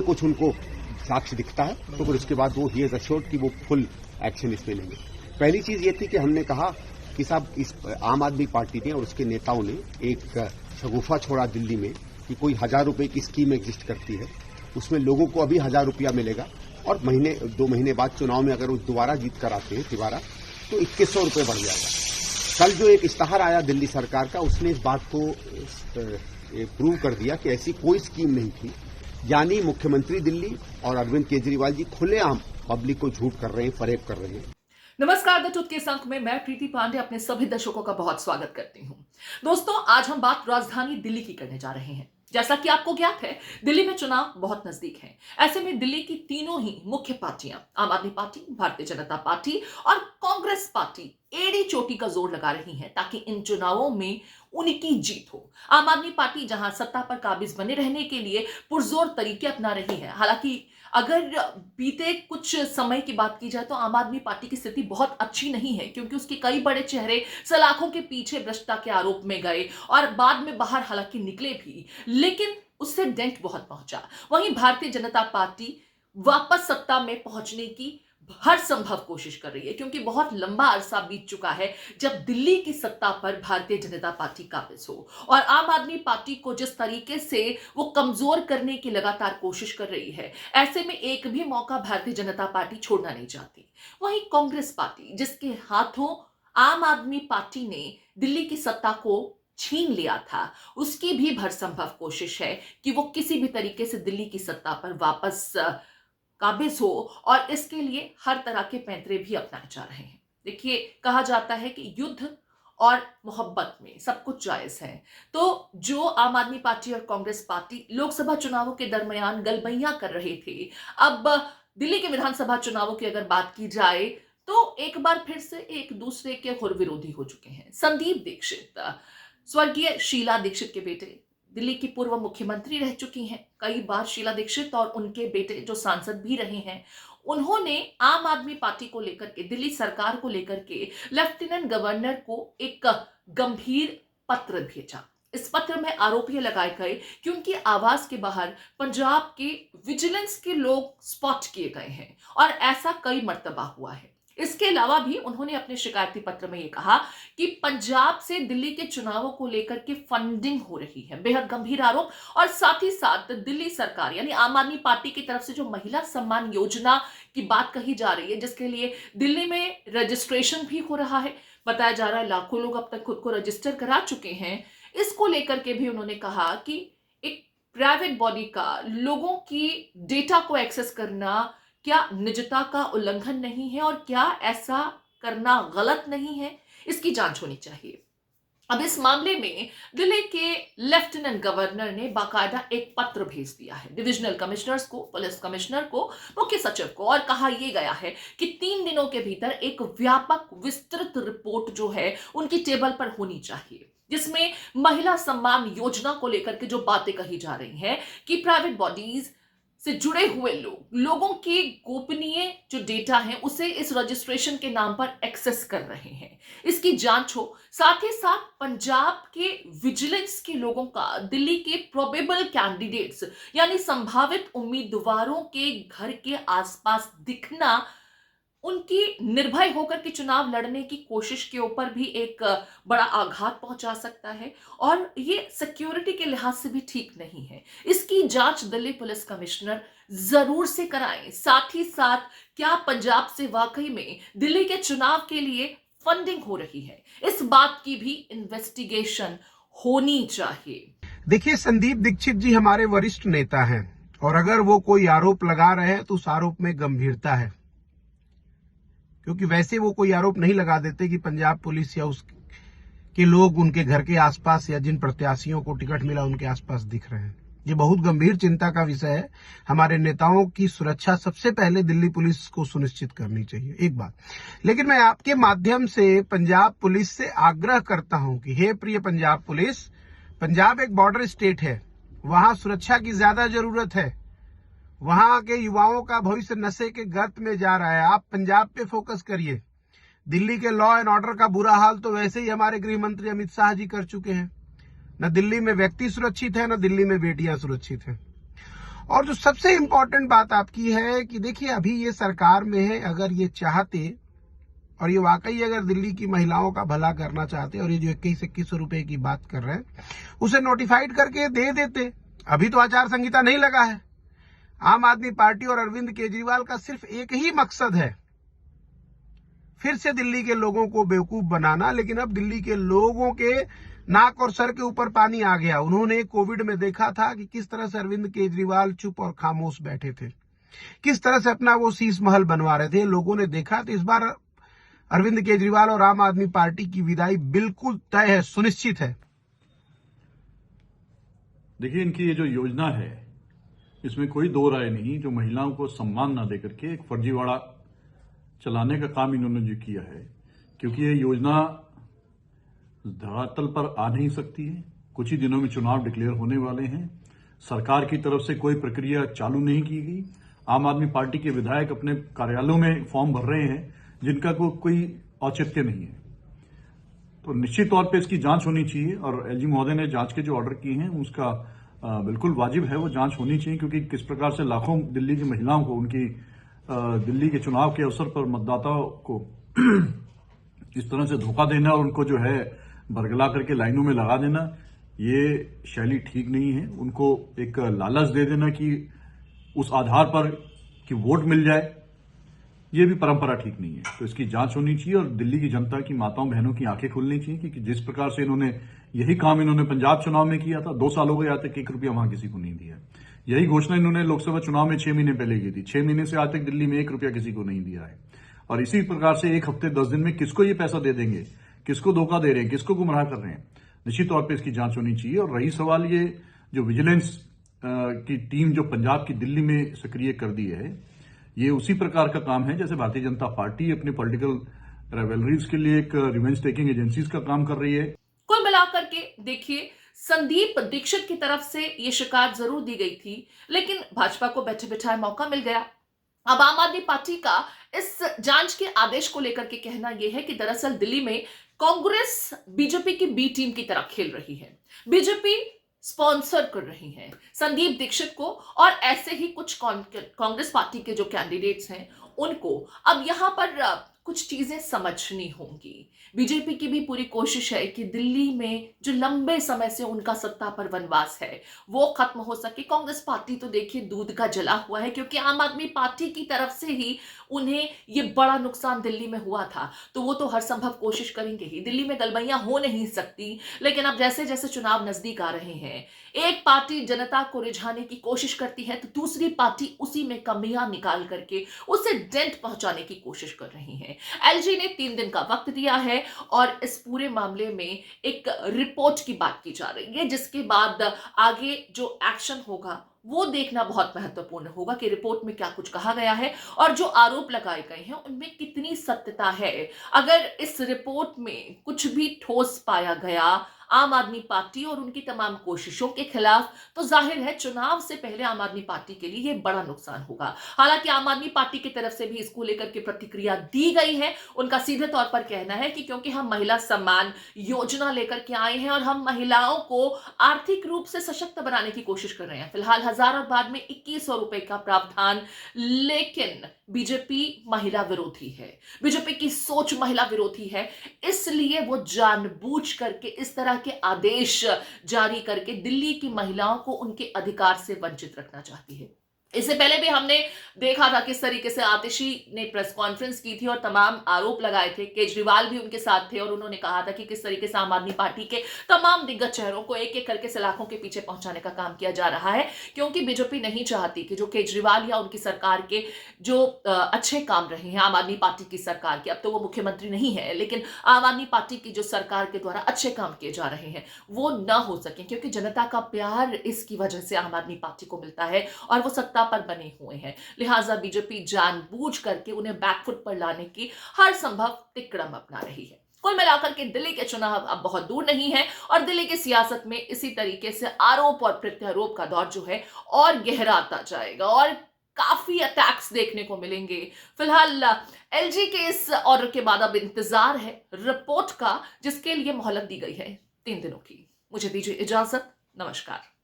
कुछ उनको साक्ष्य दिखता है तो फिर उसके बाद वो ही इज अश्योर्ड कि वो फुल एक्शन इसमें लेंगे। पहली चीज ये थी कि हमने कहा कि साहब इस आम आदमी पार्टी ने और उसके नेताओं ने एक शगुफा छोड़ा दिल्ली में कि कोई 1000 रुपए की स्कीम एग्जिस्ट करती है, उसमें लोगों को अभी 1000 रुपया मिलेगा और 2 महीने बाद चुनाव में अगर वो दोबारा जीत कर आते हैं तिवारा तो 2100 रुपये बढ़ जाएगा। कल जो एक इश्तहार आया दिल्ली सरकार का उसने इस बात को प्रूव कर दिया कि ऐसी कोई स्कीम नहीं थी। यानी मुख्यमंत्री दिल्ली और अरविंद केजरीवाल जी खुलेआम पब्लिक को झूठ कर रहे हैं, फरेब कर रहे हैं। नमस्कार, द ट्रुथ के इस अंक में मैं प्रीति पांडे अपने सभी दर्शकों का बहुत स्वागत करती हूं। दोस्तों, आज हम बात राजधानी दिल्ली की करने जा रहे हैं। जैसा कि आपको ज्ञात है, दिल्ली में चुनाव बहुत नजदीक है। ऐसे में दिल्ली की तीनों ही मुख्य पार्टियां, आम आदमी पार्टी, भारतीय जनता पार्टी और कांग्रेस पार्टी एड़ी चोटी का जोर लगा रही हैं ताकि इन चुनावों में उनकी जीत हो। आम आदमी पार्टी जहां सत्ता पर काबिज बने रहने के लिए पुरजोर तरीके अपना रही है। हालांकि अगर बीते कुछ समय की बात की जाए तो आम आदमी पार्टी की स्थिति बहुत अच्छी नहीं है, क्योंकि उसके कई बड़े चेहरे सलाखों के पीछे भ्रष्टता के आरोप में गए और बाद में बाहर हालांकि निकले भी, लेकिन उससे डेंट बहुत पहुंचा। वहीं भारतीय जनता पार्टी वापस सत्ता में पहुंचने की हर संभव कोशिश कर रही है, क्योंकि बहुत लंबा अरसा बीत चुका है जब दिल्ली की सत्ता पर भारतीय जनता पार्टी काबिज हो और आम आदमी पार्टी को जिस तरीके से वो कमजोर करने की लगातार कोशिश कर रही है, ऐसे में एक भी मौका भारतीय जनता पार्टी छोड़ना नहीं चाहती। वहीं कांग्रेस पार्टी, जिसके हाथों आम आदमी पार्टी ने दिल्ली की सत्ता को छीन लिया था, उसकी भी भरसंभव कोशिश है कि वो किसी भी तरीके से दिल्ली की सत्ता पर वापस काबिज हो और इसके लिए हर तरह के पैंतरे भी अपनाए जा रहे हैं। देखिए, कहा जाता है कि युद्ध और मोहब्बत में सब कुछ जायज है। तो जो आम आदमी पार्टी और कांग्रेस पार्टी लोकसभा चुनावों के दरमियान गलबैयां कर रहे थे, अब दिल्ली के विधानसभा चुनावों की अगर बात की जाए तो एक बार फिर से एक दूसरे के घोर विरोधी हो चुके हैं। संदीप दीक्षित, स्वर्गीय शीला दीक्षित के बेटे, दिल्ली की पूर्व मुख्यमंत्री रह चुकी हैं। कई बार शीला दीक्षित और उनके बेटे जो सांसद भी रहे हैं, उन्होंने आम आदमी पार्टी को लेकर के, दिल्ली सरकार को लेकर के लेफ्टिनेंट गवर्नर को एक गंभीर पत्र भेजा। इस पत्र में आरोप ये लगाए गए कि उनकी आवाज के बाहर पंजाब के विजिलेंस के लोग स्पॉट किए गए हैं और ऐसा कई मर्तबा हुआ है। इसके अलावा भी उन्होंने अपने शिकायती पत्र में यह कहा कि पंजाब से दिल्ली के चुनावों को लेकर के फंडिंग हो रही है। बेहद गंभीर आरोप। और साथ ही साथ दिल्ली सरकार यानी आम आदमी पार्टी की तरफ से जो महिला सम्मान योजना की बात कही जा रही है, जिसके लिए दिल्ली में रजिस्ट्रेशन भी हो रहा है, बताया जा रहा है लाखों लोग अब तक खुद को रजिस्टर करा चुके हैं, इसको लेकर के भी उन्होंने कहा कि एक प्राइवेट बॉडी का लोगों की डेटा को एक्सेस करना क्या निजता का उल्लंघन नहीं है और क्या ऐसा करना गलत नहीं है, इसकी जांच होनी चाहिए। अब इस मामले में दिल्ली के लेफ्टिनेंट गवर्नर ने बाकायदा एक पत्र भेज दिया है डिविजनल कमिश्नर्स को, पुलिस कमिश्नर को, मुख्य सचिव को, और कहा यह गया है कि 3 दिनों के भीतर एक व्यापक विस्तृत रिपोर्ट जो है उनकी टेबल पर होनी चाहिए, जिसमें महिला सम्मान योजना को लेकर के जो बातें कही जा रही हैं कि प्राइवेट बॉडीज से जुड़े हुए लोगों के गोपनीय जो डेटा है उसे इस रजिस्ट्रेशन के नाम पर एक्सेस कर रहे हैं, इसकी जांच हो। साथ ही साथ पंजाब के विजिलेंस के लोगों का दिल्ली के प्रोबेबल कैंडिडेट्स यानी संभावित उम्मीदवारों के घर के आसपास दिखना उनकी निर्भय होकर के चुनाव लड़ने की कोशिश के ऊपर भी एक बड़ा आघात पहुंचा सकता है और ये सिक्योरिटी के लिहाज से भी ठीक नहीं है। इसकी जांच दिल्ली पुलिस कमिश्नर जरूर से कराएं। साथ ही साथ क्या पंजाब से वाकई में दिल्ली के चुनाव के लिए फंडिंग हो रही है, इस बात की भी इन्वेस्टिगेशन होनी चाहिए। देखिए, संदीप दीक्षित जी हमारे वरिष्ठ नेता हैं और अगर वो कोई आरोप लगा रहे हैं तो उस आरोप में गंभीरता है, क्योंकि वैसे वो कोई आरोप नहीं लगा देते कि पंजाब पुलिस या उसके लोग उनके घर के आसपास या जिन प्रत्याशियों को टिकट मिला उनके आसपास दिख रहे हैं। ये बहुत गंभीर चिंता का विषय है। हमारे नेताओं की सुरक्षा सबसे पहले दिल्ली पुलिस को सुनिश्चित करनी चाहिए, एक बात। लेकिन मैं आपके माध्यम से पंजाब पुलिस से आग्रह करता हूं कि हे प्रिय पंजाब पुलिस, पंजाब एक बॉर्डर स्टेट है, वहां सुरक्षा की ज्यादा जरूरत है। वहां के युवाओं का भविष्य नशे के गर्त में जा रहा है। आप पंजाब पे फोकस करिए। दिल्ली के लॉ एंड ऑर्डर का बुरा हाल तो वैसे ही हमारे गृह मंत्री अमित शाह जी कर चुके हैं। न दिल्ली में व्यक्ति सुरक्षित है, न दिल्ली में बेटियां सुरक्षित हैं। और जो सबसे इंपॉर्टेंट बात आपकी है कि देखिए अभी ये सरकार में है, अगर ये चाहते और ये वाकई अगर दिल्ली की महिलाओं का भला करना चाहते और ये जो 2100 रुपए की बात कर रहे हैं उसे नोटिफाइड करके दे देते। अभी तो आचार संहिता नहीं लगा है। आम आदमी पार्टी और अरविंद केजरीवाल का सिर्फ एक ही मकसद है, फिर से दिल्ली के लोगों को बेवकूफ बनाना। लेकिन अब दिल्ली के लोगों के नाक और सर के ऊपर पानी आ गया। उन्होंने कोविड में देखा था कि किस तरह से अरविंद केजरीवाल चुप और खामोश बैठे थे, किस तरह से अपना वो शीश महल बनवा रहे थे। लोगों ने देखा। तो इस बार अरविंद केजरीवाल और आम आदमी पार्टी की विदाई बिल्कुल तय है, सुनिश्चित है। देखिए, इनकी ये जो योजना है इसमें कोई दो राय नहीं। जो महिलाओं को सम्मान ना देकर के एक फर्जीवाड़ा चलाने का काम इन्होंने जो किया है, क्योंकि ये योजना धरातल पर आ नहीं सकती है। कुछ ही दिनों में चुनाव डिक्लेयर होने वाले हैं। सरकार की तरफ से कोई प्रक्रिया चालू नहीं की गई। आम आदमी पार्टी के विधायक अपने कार्यालयों में फॉर्म भर रहे हैं जिनका कोई औचित्य नहीं है। तो निश्चित तौर पे इसकी जांच होनी चाहिए और एलजी महोदय ने जांच के जो ऑर्डर किए हैं उसका बिल्कुल वाजिब है, वो जांच होनी चाहिए। क्योंकि किस प्रकार से लाखों दिल्ली की महिलाओं को उनकी दिल्ली के चुनाव के अवसर पर मतदाताओं को इस तरह से धोखा देना और उनको जो है बरगला करके लाइनों में लगा देना, ये शैली ठीक नहीं है। उनको एक लालच दे देना कि उस आधार पर कि वोट मिल जाए, ये भी परंपरा ठीक नहीं है। तो इसकी जांच होनी चाहिए और दिल्ली की जनता की माताओं बहनों की आंखें खुलनी चाहिए कि जिस प्रकार से यही काम इन्होंने पंजाब चुनाव में किया था। 2 साल हो गए आज तक 1 रुपया वहां किसी को नहीं दिया। यही घोषणा इन्होंने लोकसभा चुनाव में 6 महीने पहले की थी। 6 महीने से आज तक दिल्ली में 1 रुपया किसी को नहीं दिया है। और इसी प्रकार से 1 हफ्ते 10 दिन में किसको ये पैसा दे देंगे, किसको धोखा दे रहे हैं, किसको गुमराह कर रहे हैं, निश्चित तौर पर इसकी जांच होनी चाहिए। और रही सवाल ये जो विजिलेंस की टीम जो पंजाब की दिल्ली में सक्रिय कर दी है, ये उसी प्रकार का काम है जैसे भारतीय जनता पार्टी अपने पॉलिटिकल रेवेलरीज के लिए एक रिवेंज टेकिंग एजेंसीज का काम कर रही है। कुल मिलाकर के देखिए, संदीप दीक्षित की तरफ से ये शिकायत जरूर दी गई थी, लेकिन भाजपा को बैठे बिठाए मौका मिल गया। अब आम आदमी पार्टी का इस जांच के आदेश को लेकर के कहना यह है कि दरअसल दिल्ली में कांग्रेस बीजेपी की बी टीम की तरह खेल रही है। बीजेपी स्पॉन्सर कर रही है संदीप दीक्षित को और ऐसे ही कुछ कांग्रेस पार्टी के जो कैंडिडेट्स हैं उनको। अब यहां पर कुछ चीजें समझनी होंगी। बीजेपी की भी पूरी कोशिश है कि दिल्ली में जो लंबे समय से उनका सत्ता पर वनवास है वो खत्म हो सके। कांग्रेस पार्टी तो देखिए दूध का जला हुआ है, क्योंकि आम आदमी पार्टी की तरफ से ही उन्हें ये बड़ा नुकसान दिल्ली में हुआ था, तो वो तो हर संभव कोशिश करेंगे ही। दिल्ली में गलबैयां हो नहीं सकती, लेकिन अब जैसे जैसे चुनाव नजदीक आ रहे हैं, एक पार्टी जनता को रिझाने की कोशिश करती है तो दूसरी पार्टी उसी में कमियां निकाल करके उसे डेंट पहुंचाने की कोशिश कर रही है। एलजी ने 3 दिन का वक्त दिया है और इस पूरे मामले में एक रिपोर्ट की बात की जा रही है, जिसके बाद आगे जो एक्शन होगा वो देखना बहुत महत्वपूर्ण होगा कि रिपोर्ट में क्या कुछ कहा गया है और जो आरोप लगाए गए हैं उनमें कितनी सत्यता है। अगर इस रिपोर्ट में कुछ भी ठोस पाया गया आम आदमी पार्टी और उनकी तमाम कोशिशों के खिलाफ, तो जाहिर है चुनाव से पहले आम आदमी पार्टी के लिए यह बड़ा नुकसान होगा। हालांकि आम आदमी पार्टी की तरफ से भी इसको लेकर के प्रतिक्रिया दी गई है। उनका सीधे तौर पर कहना है कि क्योंकि हम महिला सम्मान योजना लेकर के आए हैं और हम महिलाओं को आर्थिक रूप से सशक्त बनाने की कोशिश कर रहे हैं। फिलहाल 1000 और बाद में 2100 रुपए का प्रावधान, लेकिन बीजेपी महिला विरोधी है, बीजेपी की सोच महिला विरोधी है, इसलिए वो जानबूझ करके इस तरह के आदेश जारी करके दिल्ली की महिलाओं को उनके अधिकार से वंचित रखना चाहती है। इससे पहले भी हमने देखा था किस तरीके से आतिशी ने प्रेस कॉन्फ्रेंस की थी और तमाम आरोप लगाए थे। केजरीवाल भी उनके साथ थे और उन्होंने कहा था कि किस तरीके से आम आदमी पार्टी के तमाम दिग्गज चेहरों को एक एक करके सलाखों के पीछे पहुंचाने का काम किया जा रहा है, क्योंकि बीजेपी नहीं चाहती कि जो केजरीवाल या उनकी सरकार के जो अच्छे काम रहे हैं आम आदमी पार्टी की सरकार के, अब तो वो मुख्यमंत्री नहीं है, लेकिन आम आदमी पार्टी की जो सरकार के द्वारा अच्छे काम किए जा रहे हैं वो ना हो सके, क्योंकि जनता का प्यार इसकी वजह से आम आदमी पार्टी को मिलता है और वो सत्ता पर बने हुए हैं। लिहाजा बीजेपी जानबूझ करके उन्हें बैकफुट पर लाने की हर संभव तिकड़म अपना रही है। कुल मिलाकर के दिल्ली के चुनाव अब बहुत दूर नहीं है और दिल्ली की सियासत में इसी तरीके से आरोप और प्रत्यारोप का दौर जो है और गहराता जाएगा और काफी अटैक्स देखने को मिलेंगे। फिलहाल एलजी के इस ऑर्डर के बाद अब इंतजार है रिपोर्ट का, जिसके लिए मोहलत दी गई है 3 दिनों की। मुझे दीजिए इजाजत, नमस्कार।